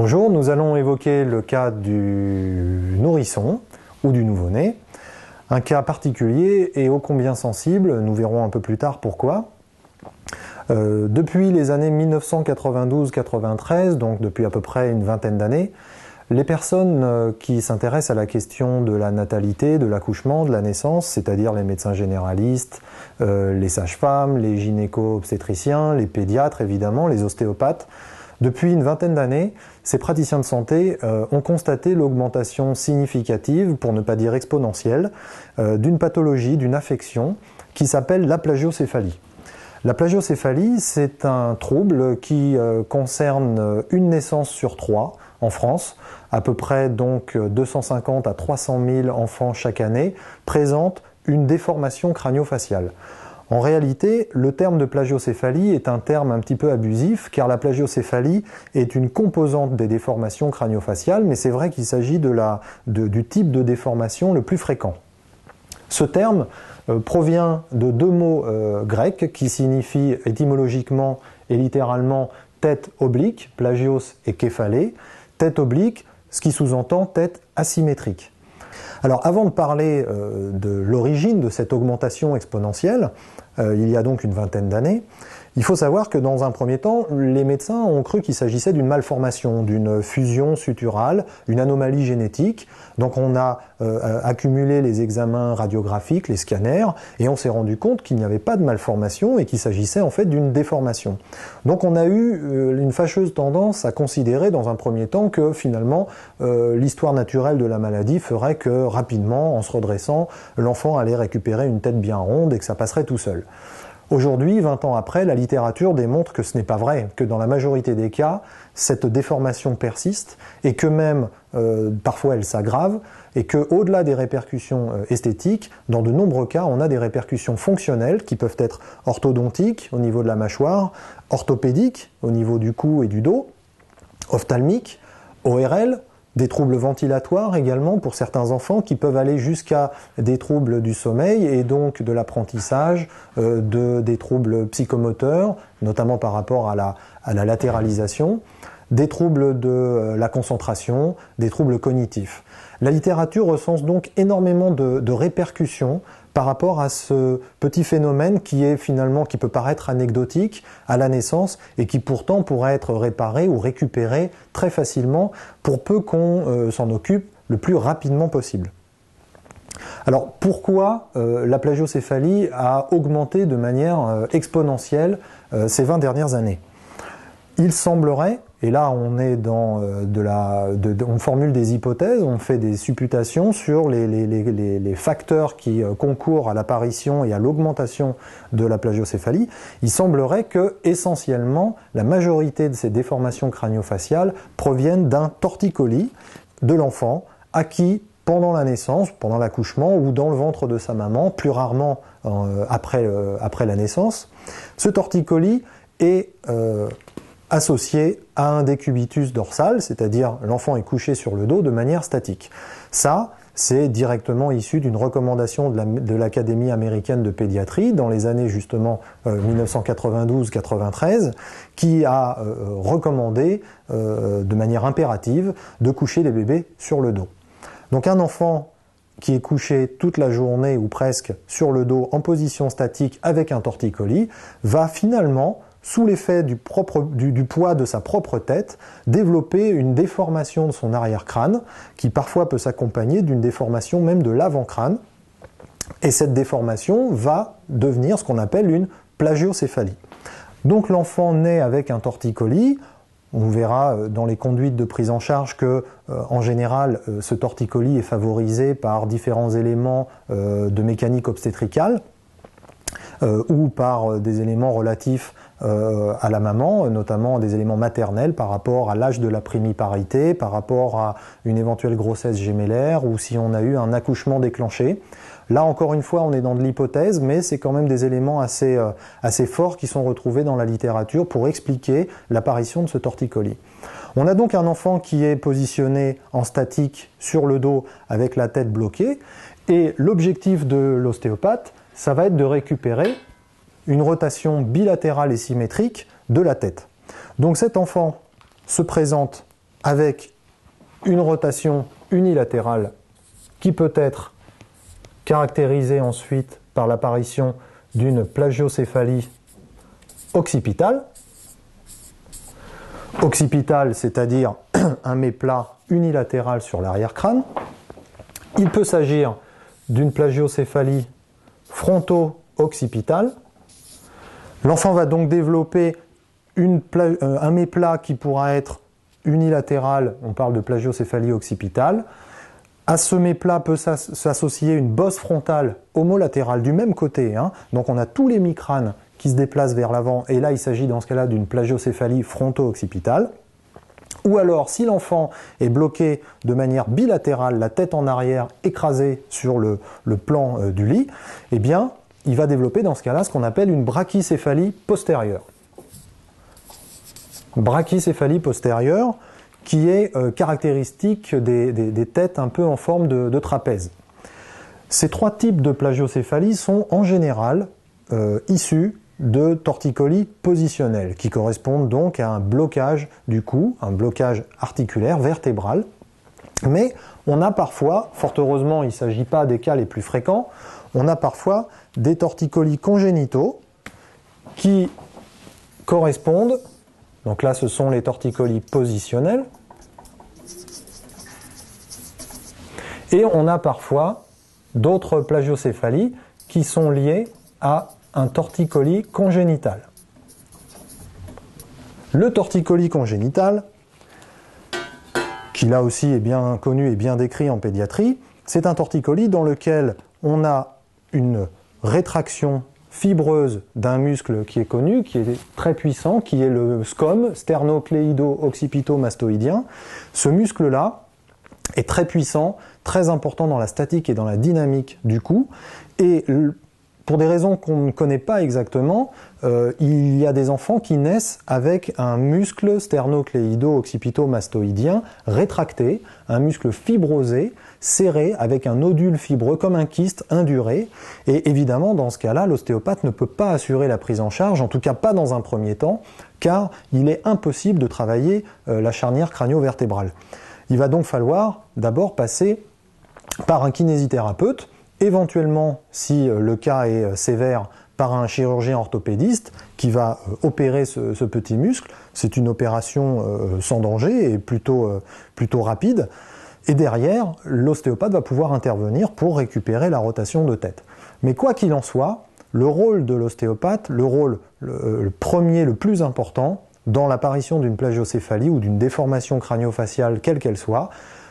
Bonjour, nous allons évoquer le cas du nourrisson ou du nouveau-né, un cas particulier et ô combien sensible, nous verrons un peu plus tard pourquoi. Depuis les années 1992-93, donc depuis à peu près une vingtaine d'années, les personnes qui s'intéressent à la question de la natalité, de l'accouchement, de la naissance, c'est-à-dire les médecins généralistes, les sages-femmes, les gynéco-obstétriciens, les pédiatres évidemment, les ostéopathes, depuis une vingtaine d'années, ces praticiens de santé ont constaté l'augmentation significative, pour ne pas dire exponentielle, d'une pathologie, d'une affection qui s'appelle la plagiocéphalie. La plagiocéphalie, c'est un trouble qui concerne une naissance sur 3 en France, à peu près donc 250 à 300 000 enfants chaque année, présentent une déformation crânio-faciale. En réalité, le terme de plagiocéphalie est un terme un petit peu abusif, car la plagiocéphalie est une composante des déformations crânio-faciales, mais c'est vrai qu'il s'agit du type de déformation le plus fréquent. Ce terme provient de deux mots grecs qui signifient étymologiquement et littéralement tête oblique, plagios et képhalé, tête oblique, ce qui sous-entend tête asymétrique. Alors avant de parler de l'origine de cette augmentation exponentielle, il y a donc une vingtaine d'années, il faut savoir que dans un premier temps, les médecins ont cru qu'il s'agissait d'une malformation, d'une fusion suturale, une anomalie génétique. Donc on a accumulé les examens radiographiques, les scanners, et on s'est rendu compte qu'il n'y avait pas de malformation et qu'il s'agissait en fait d'une déformation. Donc on a eu une fâcheuse tendance à considérer dans un premier temps que finalement l'histoire naturelle de la maladie ferait que rapidement, en se redressant, l'enfant allait récupérer une tête bien ronde et que ça passerait tout seul. Aujourd'hui, 20 ans après, la littérature démontre que ce n'est pas vrai, que dans la majorité des cas, cette déformation persiste et que même parfois elle s'aggrave et que au-delà des répercussions esthétiques, dans de nombreux cas, on a des répercussions fonctionnelles qui peuvent être orthodontiques au niveau de la mâchoire, orthopédiques au niveau du cou et du dos, ophtalmiques, ORL, des troubles ventilatoires également pour certains enfants qui peuvent aller jusqu'à des troubles du sommeil et donc de l'apprentissage, des troubles psychomoteurs, notamment par rapport à la latéralisation, des troubles de la concentration, des troubles cognitifs. La littérature recense donc énormément de répercussions par rapport à ce petit phénomène qui est finalement, qui peut paraître anecdotique à la naissance et qui pourtant pourrait être réparé ou récupéré très facilement pour peu qu'on s'en occupe le plus rapidement possible. Alors pourquoi la plagiocéphalie a augmenté de manière exponentielle ces 20 dernières années ? Il semblerait, et là on est dans on formule des hypothèses, on fait des supputations sur les facteurs qui concourent à l'apparition et à l'augmentation de la plagiocéphalie. Il semblerait que essentiellement la majorité de ces déformations crânio-faciales proviennent d'un torticolis de l'enfant acquis pendant la naissance, pendant l'accouchement ou dans le ventre de sa maman, plus rarement après la naissance. Ce torticolis est associé à un décubitus dorsal, c'est-à-dire l'enfant est couché sur le dos de manière statique. Ça, c'est directement issu d'une recommandation de l'Académie américaine de pédiatrie dans les années justement 1992-93 qui a recommandé de manière impérative de coucher les bébés sur le dos. Donc un enfant qui est couché toute la journée ou presque sur le dos en position statique avec un torticolis va finalement, sous l'effet du poids de sa propre tête, développer une déformation de son arrière-crâne qui parfois peut s'accompagner d'une déformation même de l'avant-crâne. Et cette déformation va devenir ce qu'on appelle une plagiocéphalie. Donc l'enfant naît avec un torticolis. On verra dans les conduites de prise en charge que, en général, ce torticolis est favorisé par différents éléments de mécanique obstétricale ou par des éléments relatifs à la maman, notamment des éléments maternels par rapport à l'âge de la primiparité, par rapport à une éventuelle grossesse gémellaire ou si on a eu un accouchement déclenché. Là, encore une fois, on est dans de l'hypothèse, mais c'est quand même des éléments assez forts qui sont retrouvés dans la littérature pour expliquer l'apparition de ce torticolis. On a donc un enfant qui est positionné en statique sur le dos avec la tête bloquée et l'objectif de l'ostéopathe, ça va être de récupérer une rotation bilatérale et symétrique de la tête. Donc cet enfant se présente avec une rotation unilatérale qui peut être caractérisée ensuite par l'apparition d'une plagiocéphalie occipitale. Occipitale, c'est-à-dire un méplat unilatéral sur l'arrière-crâne. Il peut s'agir d'une plagiocéphalie fronto-occipitale. L'enfant va donc développer un méplat qui pourra être unilatéral, on parle de plagiocéphalie occipitale. À ce méplat peut s'associer une bosse frontale homolatérale du même côté, hein. Donc on a tous les mi-crânes qui se déplacent vers l'avant, et là il s'agit dans ce cas-là d'une plagiocéphalie fronto-occipitale. Ou alors, si l'enfant est bloqué de manière bilatérale, la tête en arrière écrasée sur le plan du lit, eh bien, il va développer dans ce cas-là ce qu'on appelle une brachycéphalie postérieure. Brachycéphalie postérieure qui est caractéristique des têtes un peu en forme de trapèze. Ces trois types de plagiocéphalie sont en général issus de torticolis positionnels, qui correspondent donc à un blocage du cou, un blocage articulaire, vertébral. Mais on a parfois, fort heureusement il ne s'agit pas des cas les plus fréquents, on a parfois des torticolis congénitaux qui correspondent, donc là ce sont les torticolis positionnels, et on a parfois d'autres plagiocéphalies qui sont liées à un torticolis congénital. Le torticolis congénital, qui là aussi est bien connu et bien décrit en pédiatrie, c'est un torticolis dans lequel on a une rétraction fibreuse d'un muscle qui est connu, qui est très puissant, qui est le SCOM, sternocléido-occipito-mastoïdien. Ce muscle-là est très puissant, très important dans la statique et dans la dynamique du cou, et pour des raisons qu'on ne connaît pas exactement, il y a des enfants qui naissent avec un muscle sternocléido-occipito-mastoïdien rétracté, un muscle fibrosé, serré, avec un nodule fibreux comme un kyste induré. Et évidemment, dans ce cas-là, l'ostéopathe ne peut pas assurer la prise en charge, en tout cas pas dans un premier temps, car il est impossible de travailler la charnière crânio-vertébrale. Il va donc falloir d'abord passer par un kinésithérapeute, éventuellement, si le cas est sévère, par un chirurgien orthopédiste qui va opérer ce petit muscle. C'est une opération sans danger et plutôt rapide. Et derrière, l'ostéopathe va pouvoir intervenir pour récupérer la rotation de tête. Mais quoi qu'il en soit, le rôle de l'ostéopathe, le rôle le premier, le plus important, dans l'apparition d'une plagiocéphalie ou d'une déformation crânio-faciale, quelle qu'elle soit,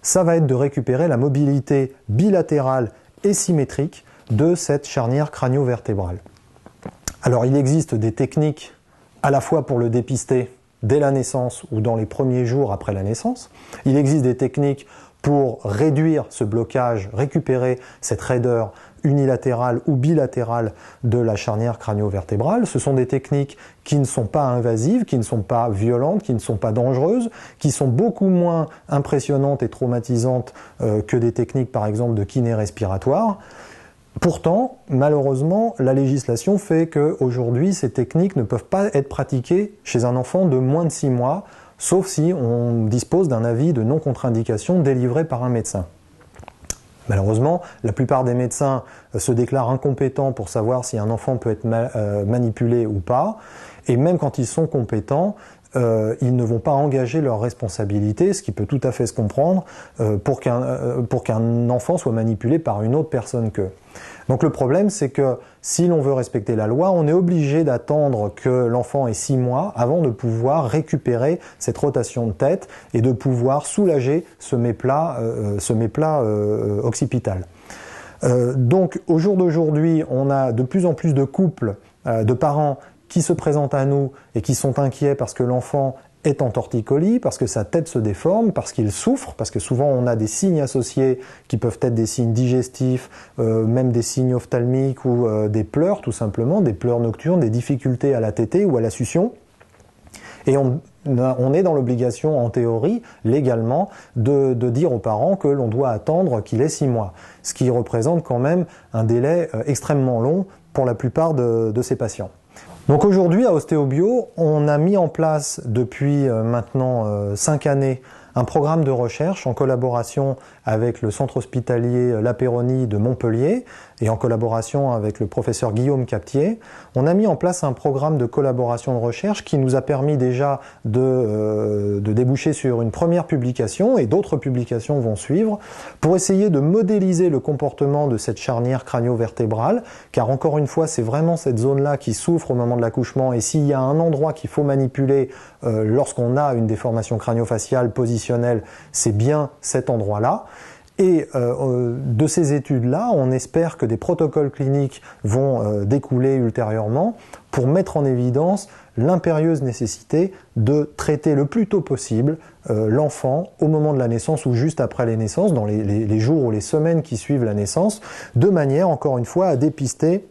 ça va être de récupérer la mobilité bilatérale et symétrique de cette charnière crânio-vertébrale. Alors il existe des techniques à la fois pour le dépister dès la naissance ou dans les premiers jours après la naissance. Il existe des techniques pour réduire ce blocage, récupérer cette raideur unilatérale ou bilatérale de la charnière crânio-vertébrale. Ce sont des techniques qui ne sont pas invasives, qui ne sont pas violentes, qui ne sont pas dangereuses, qui sont beaucoup moins impressionnantes et traumatisantes que des techniques par exemple de kiné respiratoire. Pourtant, malheureusement, la législation fait qu'aujourd'hui, ces techniques ne peuvent pas être pratiquées chez un enfant de moins de 6 mois, sauf si on dispose d'un avis de non-contre-indication délivré par un médecin. Malheureusement, la plupart des médecins se déclarent incompétents pour savoir si un enfant peut être manipulé ou pas, et même quand ils sont compétents, ils ne vont pas engager leur responsabilité, ce qui peut tout à fait se comprendre, pour qu'un enfant soit manipulé par une autre personne qu'eux. Donc le problème, c'est que si l'on veut respecter la loi, on est obligé d'attendre que l'enfant ait 6 mois avant de pouvoir récupérer cette rotation de tête et de pouvoir soulager ce méplat occipital. Donc au jour d'aujourd'hui, on a de plus en plus de couples, de parents qui se présentent à nous et qui sont inquiets parce que l'enfant est en torticolis, parce que sa tête se déforme, parce qu'il souffre, parce que souvent on a des signes associés qui peuvent être des signes digestifs, même des signes ophtalmiques ou des pleurs tout simplement, des pleurs nocturnes, des difficultés à la tétée ou à la succion. Et on est dans l'obligation, en théorie, légalement, de dire aux parents que l'on doit attendre qu'il ait 6 mois, ce qui représente quand même un délai extrêmement long pour la plupart de ces patients. Donc aujourd'hui à Ostéobio, on a mis en place depuis maintenant 5 années un programme de recherche en collaboration avec le centre hospitalier La Péronie de Montpellier et en collaboration avec le professeur Guillaume Captier. On a mis en place un programme de collaboration de recherche qui nous a permis déjà de déboucher sur une première publication, et d'autres publications vont suivre, pour essayer de modéliser le comportement de cette charnière crânio-vertébrale, car encore une fois, c'est vraiment cette zone-là qui souffre au moment de l'accouchement, et s'il y a un endroit qu'il faut manipuler lorsqu'on a une déformation crânio-faciale positionnelle, c'est bien cet endroit-là. Et de ces études-là, on espère que des protocoles cliniques vont découler ultérieurement pour mettre en évidence l'impérieuse nécessité de traiter le plus tôt possible l'enfant au moment de la naissance ou juste après les naissances, dans les jours ou les semaines qui suivent la naissance, de manière, encore une fois, à dépister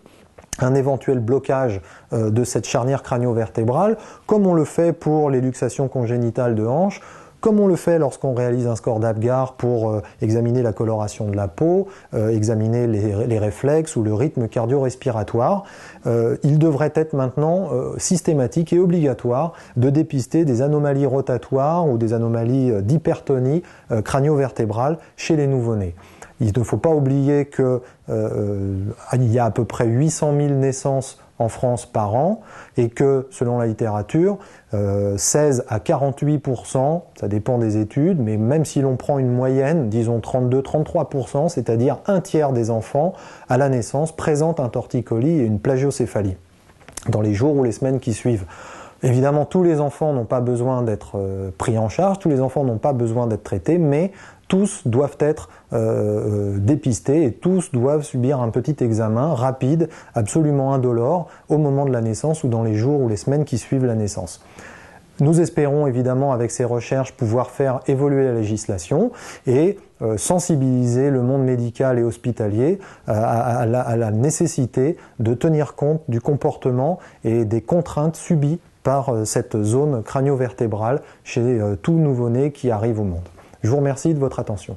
un éventuel blocage de cette charnière crânio-vertébrale, comme on le fait pour les luxations congénitales de hanche, comme on le fait lorsqu'on réalise un score d'Apgar pour examiner la coloration de la peau, examiner les réflexes ou le rythme cardio-respiratoire. Il devrait être maintenant systématique et obligatoire de dépister des anomalies rotatoires ou des anomalies d'hypertonie crânio-vertébrale chez les nouveau-nés. Il ne faut pas oublier qu'il y a à peu près 800 000 naissances en France par an et que, selon la littérature, 16 à 48%, ça dépend des études, mais même si l'on prend une moyenne, disons 32-33%, c'est-à-dire un tiers des enfants à la naissance présentent un torticolis et une plagiocéphalie dans les jours ou les semaines qui suivent. Évidemment, tous les enfants n'ont pas besoin d'être pris en charge, tous les enfants n'ont pas besoin d'être traités, mais tous doivent être dépistés et tous doivent subir un petit examen rapide, absolument indolore, au moment de la naissance ou dans les jours ou les semaines qui suivent la naissance. Nous espérons évidemment avec ces recherches pouvoir faire évoluer la législation et sensibiliser le monde médical et hospitalier à la nécessité de tenir compte du comportement et des contraintes subies par cette zone crânio-vertébrale chez tout nouveau-né qui arrive au monde. Je vous remercie de votre attention.